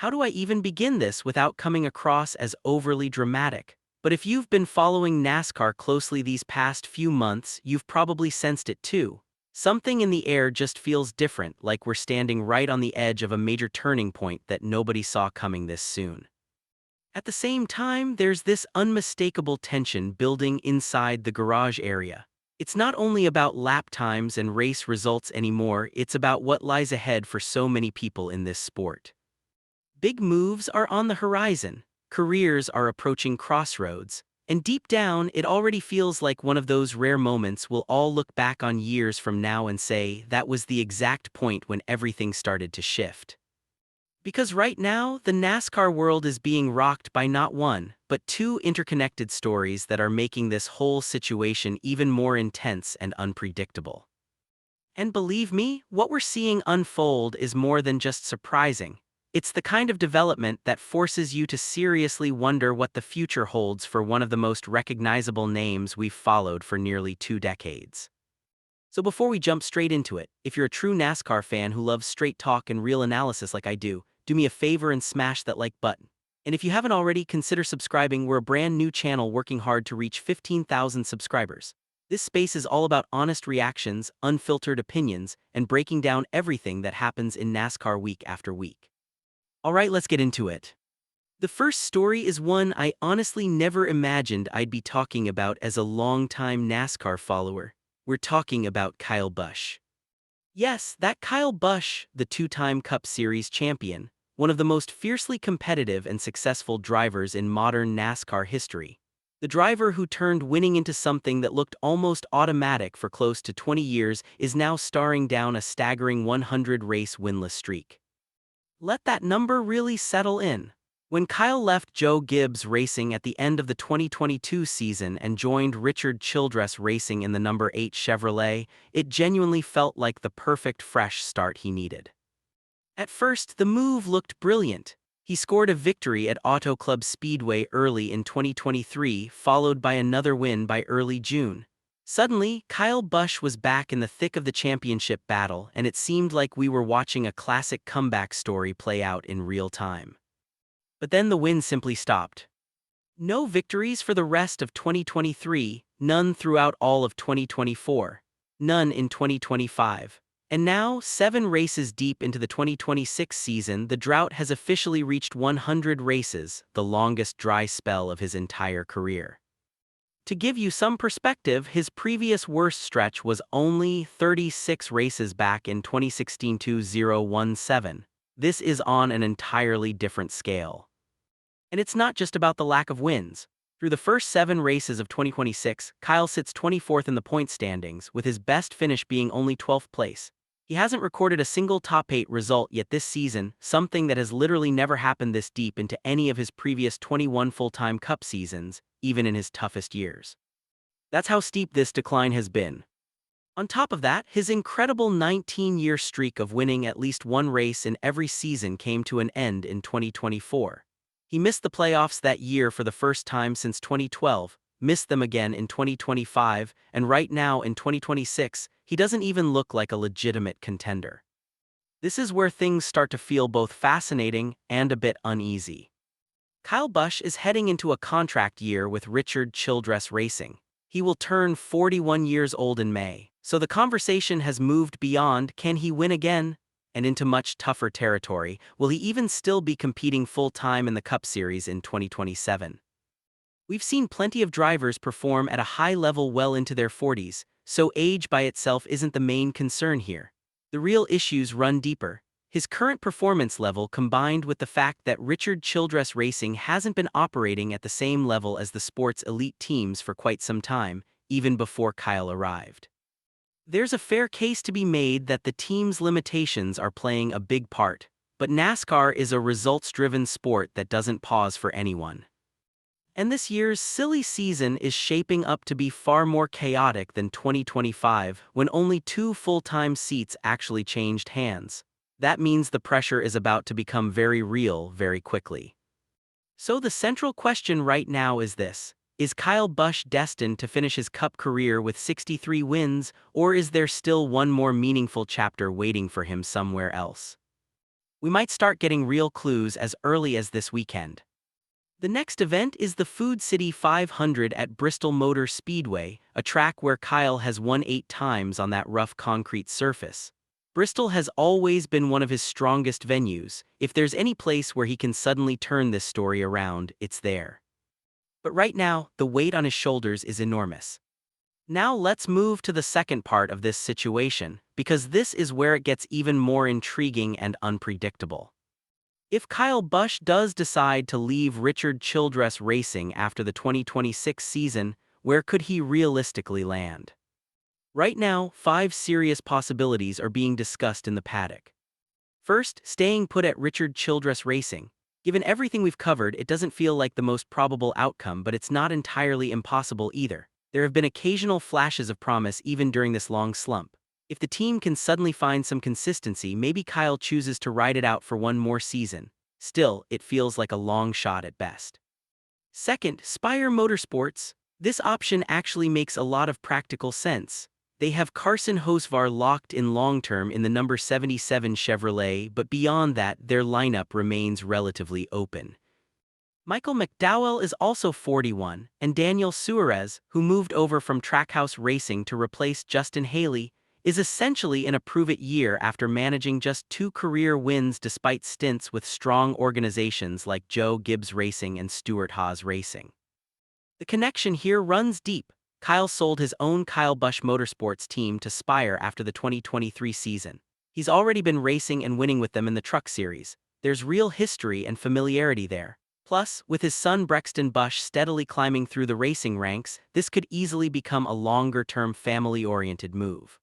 How do I even begin this without coming across as overly dramatic? But if you've been following NASCAR closely these past few months, you've probably sensed it too. Something in the air just feels different, like we're standing right on the edge of a major turning point that nobody saw coming this soon. At the same time, there's this unmistakable tension building inside the garage area. It's not only about lap times and race results anymore, it's about what lies ahead for so many people in this sport. Big moves are on the horizon, careers are approaching crossroads, and deep down, it already feels like one of those rare moments we'll all look back on years from now and say, that was the exact point when everything started to shift. Because right now, the NASCAR world is being rocked by not one, but two interconnected stories that are making this whole situation even more intense and unpredictable. And believe me, what we're seeing unfold is more than just surprising. It's the kind of development that forces you to seriously wonder what the future holds for one of the most recognizable names we've followed for nearly 2 decades. So before we jump straight into it, if you're a true NASCAR fan who loves straight talk and real analysis like I do me a favor and smash that like button. And if you haven't already, consider subscribing. We're a brand new channel working hard to reach 15,000 subscribers. This space is all about honest reactions, unfiltered opinions, and breaking down everything that happens in NASCAR week after week. Alright, let's get into it. The first story is one I honestly never imagined I'd be talking about as a longtime NASCAR follower. We're talking about Kyle Busch. Yes, that Kyle Busch, the two-time Cup Series champion, one of the most fiercely competitive and successful drivers in modern NASCAR history. The driver who turned winning into something that looked almost automatic for close to 20 years is now staring down a staggering 100-race winless streak. Let that number really settle in. When Kyle left Joe Gibbs Racing at the end of the 2022 season and joined Richard Childress Racing in the number 8 Chevrolet, it genuinely felt like the perfect fresh start he needed. At first, the move looked brilliant. He scored a victory at Auto Club Speedway early in 2023, followed by another win by early June. Suddenly, Kyle Busch was back in the thick of the championship battle, and it seemed like we were watching a classic comeback story play out in real time. But then the win simply stopped. No victories for the rest of 2023, none throughout all of 2024, none in 2025. And now, 7 races deep into the 2026 season, the drought has officially reached 100 races, the longest dry spell of his entire career. To give you some perspective, his previous worst stretch was only 36 races back in 2016-2017. This is on an entirely different scale. And it's not just about the lack of wins. Through the first 7 races of 2026, Kyle sits 24th in the point standings, with his best finish being only 12th place. He hasn't recorded a single top 8 result yet this season, something that has literally never happened this deep into any of his previous 21 full-time Cup seasons, even in his toughest years. That's how steep this decline has been. On top of that, his incredible 19-year streak of winning at least one race in every season came to an end in 2024. He missed the playoffs that year for the first time since 2012, missed them again in 2025, and right now in 2026, he doesn't even look like a legitimate contender. This is where things start to feel both fascinating and a bit uneasy. Kyle Busch is heading into a contract year with Richard Childress Racing. He will turn 41 years old in May, so the conversation has moved beyond can he win again and into much tougher territory. Will he even still be competing full-time in the Cup Series in 2027? We've seen plenty of drivers perform at a high level well into their 40s, so age by itself isn't the main concern here. The real issues run deeper. His current performance level combined with the fact that Richard Childress Racing hasn't been operating at the same level as the sport's elite teams for quite some time, even before Kyle arrived. There's a fair case to be made that the team's limitations are playing a big part, but NASCAR is a results-driven sport that doesn't pause for anyone. And this year's silly season is shaping up to be far more chaotic than 2025, when only 2 full-time seats actually changed hands. That means the pressure is about to become very real very quickly. So the central question right now is this: is Kyle Busch destined to finish his Cup career with 63 wins, or is there still one more meaningful chapter waiting for him somewhere else? We might start getting real clues as early as this weekend. The next event is the Food City 500 at Bristol Motor Speedway, a track where Kyle has won 8 times on that rough concrete surface. Bristol has always been one of his strongest venues. If there's any place where he can suddenly turn this story around, it's there. But right now, the weight on his shoulders is enormous. Now let's move to the second part of this situation, because this is where it gets even more intriguing and unpredictable. If Kyle Busch does decide to leave Childress Racing after the 2026 season, where could he realistically land? Right now, 5 serious possibilities are being discussed in the paddock. First, staying put at Childress Racing. Given everything we've covered, it doesn't feel like the most probable outcome, but it's not entirely impossible either. There have been occasional flashes of promise even during this long slump. If the team can suddenly find some consistency, maybe Kyle chooses to ride it out for one more season. Still, it feels like a long shot at best. Second, Spire Motorsports. This option actually makes a lot of practical sense. They have Carson Hocevar locked in long-term in the number 77 Chevrolet, but beyond that, their lineup remains relatively open. Michael McDowell is also 41, and Daniel Suarez, who moved over from Trackhouse Racing to replace Justin Haley, is essentially in a prove-it year after managing just 2 career wins despite stints with strong organizations like Joe Gibbs Racing and Stuart Haas Racing. The connection here runs deep. Kyle sold his own Kyle Busch Motorsports team to Spire after the 2023 season. He's already been racing and winning with them in the Truck Series. There's real history and familiarity there. Plus, with his son Brexton Busch steadily climbing through the racing ranks, this could easily become a longer-term family-oriented move.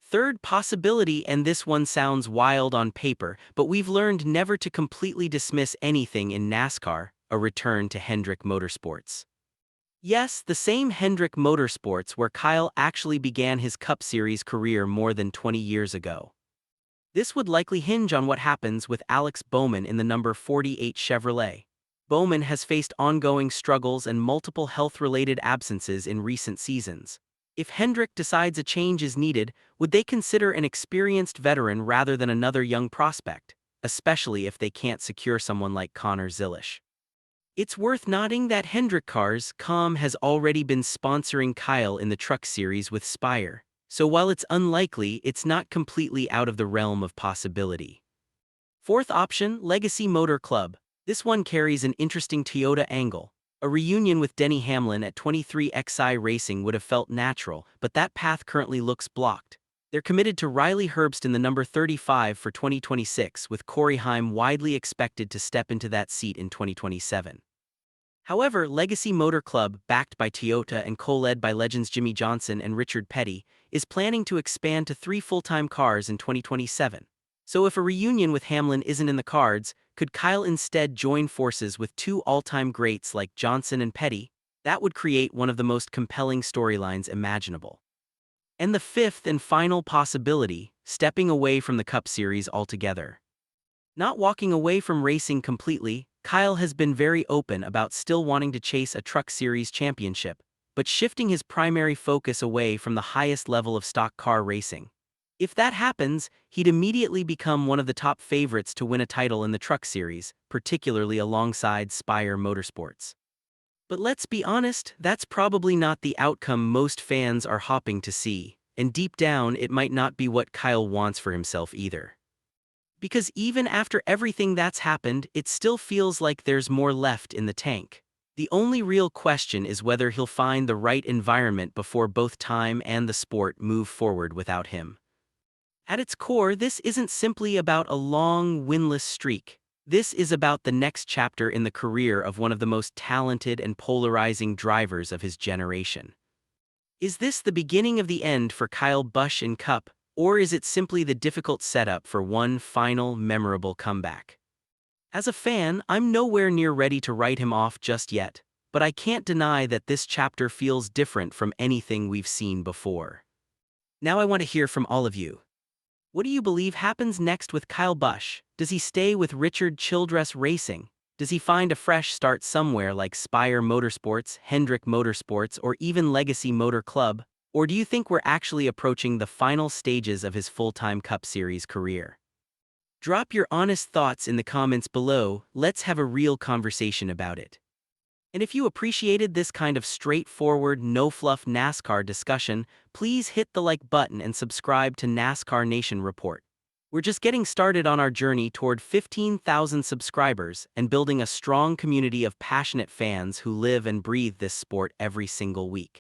Third possibility, and this one sounds wild on paper, but we've learned never to completely dismiss anything in NASCAR: a return to Hendrick Motorsports. Yes, the same Hendrick Motorsports where Kyle actually began his Cup Series career more than 20 years ago. This would likely hinge on what happens with Alex Bowman in the number 48 Chevrolet. Bowman has faced ongoing struggles and multiple health-related absences in recent seasons. If Hendrick decides a change is needed, would they consider an experienced veteran rather than another young prospect, especially if they can't secure someone like Connor Zilisch? It's worth noting that Hendrick Cars.com has already been sponsoring Kyle in the Truck Series with Spire, so while it's unlikely, it's not completely out of the realm of possibility. Fourth option, Legacy Motor Club. This one carries an interesting Toyota angle. A reunion with Denny Hamlin at 23XI Racing would have felt natural, but that path currently looks blocked. They're committed to Riley Herbst in the number 35 for 2026, with Corey Heim widely expected to step into that seat in 2027. However, Legacy Motor Club, backed by Toyota and co-led by legends Jimmy Johnson and Richard Petty, is planning to expand to 3 full-time cars in 2027. So if a reunion with Hamlin isn't in the cards, could Kyle instead join forces with 2 all-time greats like Johnson and Petty? That would create one of the most compelling storylines imaginable. And the fifth and final possibility, stepping away from the Cup Series altogether. Not walking away from racing completely, Kyle has been very open about still wanting to chase a Truck Series championship, but shifting his primary focus away from the highest level of stock car racing. If that happens, he'd immediately become one of the top favorites to win a title in the Truck Series, particularly alongside Spire Motorsports. But let's be honest, that's probably not the outcome most fans are hoping to see, and deep down it might not be what Kyle wants for himself either. Because even after everything that's happened, it still feels like there's more left in the tank. The only real question is whether he'll find the right environment before both time and the sport move forward without him. At its core, this isn't simply about a long, winless streak. This is about the next chapter in the career of one of the most talented and polarizing drivers of his generation. Is this the beginning of the end for Kyle Busch in Cup, or is it simply the difficult setup for one final, memorable comeback? As a fan, I'm nowhere near ready to write him off just yet, but I can't deny that this chapter feels different from anything we've seen before. Now I want to hear from all of you. What do you believe happens next with Kyle Busch? Does he stay with Childress Racing? Does he find a fresh start somewhere like Spire Motorsports, Hendrick Motorsports, or even Legacy Motor Club? Or do you think we're actually approaching the final stages of his full-time Cup Series career? Drop your honest thoughts in the comments below. Let's have a real conversation about it. And if you appreciated this kind of straightforward, no-fluff NASCAR discussion, please hit the like button and subscribe to NASCAR Nation Report. We're just getting started on our journey toward 15,000 subscribers and building a strong community of passionate fans who live and breathe this sport every single week.